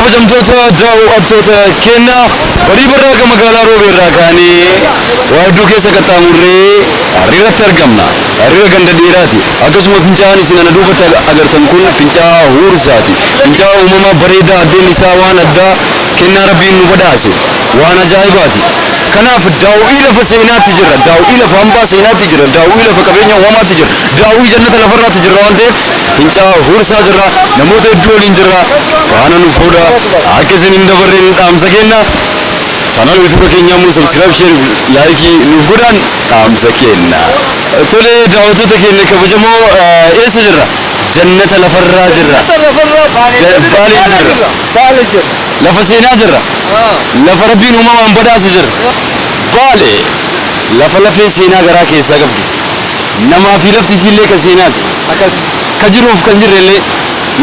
kabajamtoota daawwattoota keenya walii barraa magaalaa Roobeerraa kaanee waadduu keessa qaxxaamurree hariiratti argamna. Hariira ganda dheeraati. Akkasuma fincaa'aan isin ana duubatti agartan kun fincaa'aa huursaati. Fincaa'aa uumamaa bareedaa addeen isaa waan addaa kennaa rabbiin nu badhaase waan ajaa'ibaati. Kanaaf daawwii lafa seenaatti jirra. Daawwii lafa hambaa seenaatti jirra. Daawwii lafa qabeenya uumamaatti jirra. Daawwii jannata lafarraatti jirra waan ta'eef fincaa'aa huursaa jirra. Namoota hedduu waliin jirra. Faana nu fuudha. Akka isin hin dabarreen dhaamsa kenna. Channel YouTube keenya immoo subscribe share like nuuf godhan dhaamsa kenna. Tole daawwattoota keenya kabajamoo eessa jirra? Jannata lafarraa jirra. Baale jirra. Lafa seenaa jirra. Lafa rabbiin uumamaan badhaase jirra. Baale lafa lafee seenaa garaa keessaa qabdu. Namaa fi lafti isillee ka seenaati. Akkas ka jiruuf kan jirrellee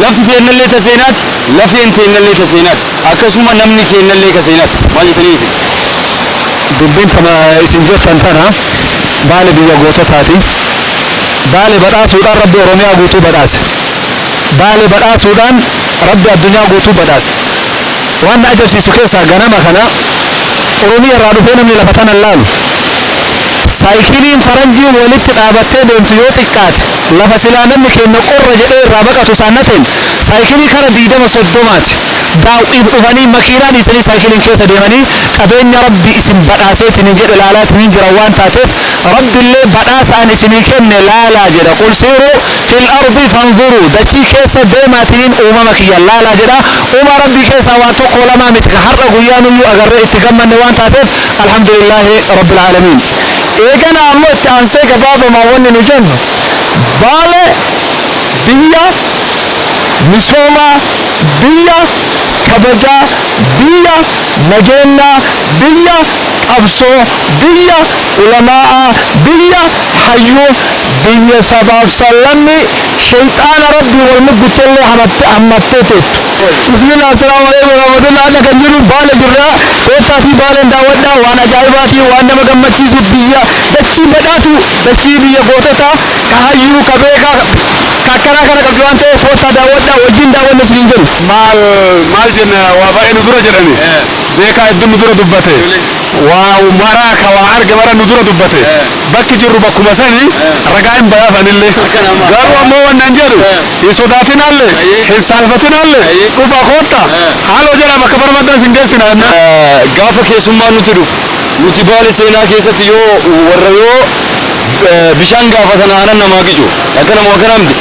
lafti teennallee ta seenaati. Lafeen teennallee ta seenaati. Akkasuma namni keennallee ka seenaati. Maal jettanii isin? Dubbiin kana isin jettan tana Baale biyya goototaati. Baale badhaasuudhaan Rabbi Oromiyaa guutuu badhaase. Baale badhaasuudhaan Rabbi addunyaa guutuu badhaase. Waan ajaa'ibsiisu keessaa ganama kana Oromiyaa irraa dhufee namni lafa tana laalu. Saayikiliin faranjiin walitti dhaabattee deemtu yoo xiqqaate lafa silaa namni keenya qorra jedhee irraa baqatu saannateen saayikilii kara 20-30ti. Daawwiif dhufanii makiinaan isinii saayikiliin keessa deemanii qabeenya Rabbi isin badhaaseetiin jedhe laalaatiin jira waan taateef Rabbillee badhaasaan isinii kenne laalaa jedha. Qul siiruu fil ardi fanzuruu dachii keessa deemaatiin uumama kiyya laalaa jedha. Uuma Rabbii keessaa waan tokko lamaa miti ka har'a guyyaan iyyuu agarree itti gammanne waan taateef alhamdulillaahi rabbil aalamiin. Eegana ammoo itti aansee gabaabamaa wanni nu jennu Baale biyya misooma biyya kabajaa biyya nageenya biyya qabsoo biyya ulamaa biyya hayyuu biyya sabaaf sallamni shayxaana rabbii wal muggutellee hammatteetu. Bismillah assalamu alaikum warahmatullahi kan jiru Baale jirra. Kootaa fi Baaleen daawwadhaa waan ajaa'ibaati waan nama gammachiisu biyya dachii badhaatu dachii biyya goototaa ka hayyuu ka beekaa akkanaa kana qabdi waan ta'eef kootaa daawwadhaa wajjin daawwanna isin jedhu. Maal jenna waa baay'ee nu dura jedhani. Beekaa hedduu nu dura dubbate. Waa maraa ka waa arge mara nu dura dubbate. Bakki jirru bakkuma sani ragaa hin badhaasanillee. Garuu ammoo wannan jedhu hin sodaatinallee hin saalfatinallee dhufa koottaa haaloo jala bakka barbaadan isin geessina. Gaafa keessummaa nuti dhufu nuti Baale seenaa keessatti yoo warra yoo bishaan gaafatan aanan namaa gijo akka nama akkanamti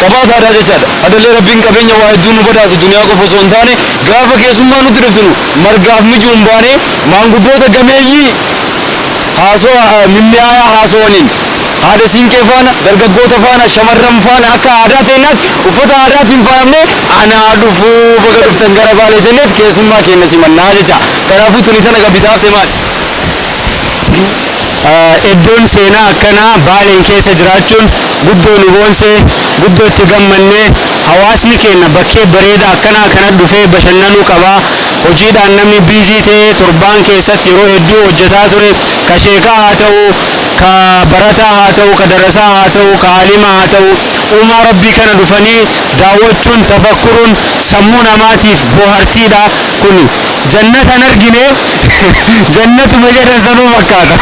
qabaataadha jechaadha. Adallee rabbiin qabeenya waa hedduu nu badhaase duniyaa qofa osoo hin taane gaafa keessummaa nuti dhufnu margaaf mijuu hin baane maanguddoota gameeyyii haasoo mimmi'aayaa haasawaniin haadha siinqee faana dargaggoota faana shamarran faana akka aadaa teenyaatti uffata aadaatiin faayamne anaa dhufuu baga dhuftan gara Baalee jenneet keessummaa keenya simannaa jecha. Kanaafuu tuni tana gabbitaafte maali? Iddoon seenaa akkanaa Baaleen keessa jiraachuun guddoo nu boonsee guddoo itti gammannee hawaasni keenya bakkee bareedaa akkanaa kana dhufee bashannanuu qabaa. Hojiidhaan namni biizii ta'ee torbaan keessatti yeroo hedduu hojjetaa ture ka sheekaa haa ta'u ka barataa haa ta'u ka darasaa haa ta'u ka alimaa haa ta'u uumaa rabbii kana dhufanii daawwachuun tafakkuruun sammuu namaatiif bohaartiidha. Kun jannatan argine jannatuma jedhan sanuu fakkaata.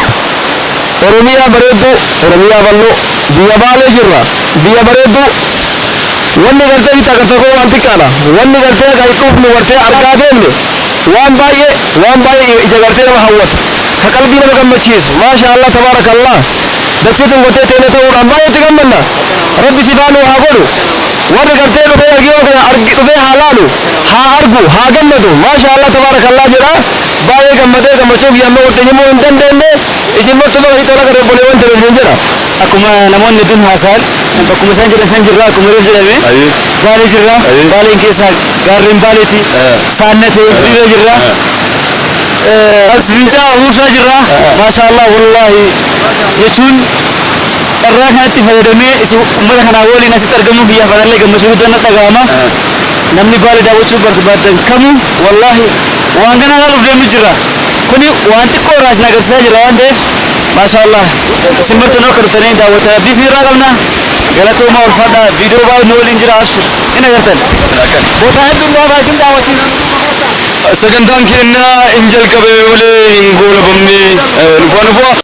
Oromiyaa bareedduu Oromiyaa bal'oo biyya Baalee jirra. Biyya bareedduu wanni galtee itti agarsiifuu waan xiqqaadha. Wanni galtee agarsiisuuf nu gartee argaa deemne waan baay'ee ija gartee nama hawwatu ka qalbii nama gammachiisu maasha Allah tabaarakallah. Dachii tun gootee teene ta'uudhaan baay'ee itti gammanna. Rabbi sifaanuu haa godhu. Warri gartee dhufee arginu kana dhufee haa laalu haa argu haa gammadu maasha Allah tabaarakallah jedha. Baay'ee gammadee gammachuuf yammuu wanta himuu hin dandeenye isin martuma hii tola gara bolee wanta hin jedha. Akkuma namoonni hedduun haasa'an bakkuma isaan jiran san jirra akkuma reef jedhame Baalee jirra. Baaleen keessaa gaarreen Baaleeti saannatee dirree jirra. As fincaa'aa huursaa jirra. Maasha Allah wallaahi jechuun carraa kanatti fayyadamee isin uummata kanaa waliin asitti argamu biyyaa kanallee gammachuu guddaan natti dhaga'ama. Namni Baalee daawwachuu barbaadan kamuu wallaahi waan kana laaluuf deemu jira. Kuni waan xiqqoo irraa isin agarsiisaa jira waan ta'eef maasha Allah isin martinoo akka dhuftanii daawwatan abdii isin irraa qabna. galatooma ulfaadha viidiyoo baay'ee waliin jira abshir ina gartan boota heddummaa baay'isin daawwatiin sagantaan keenya in jalqabe malee hin goolabamne dhufaa dhufaa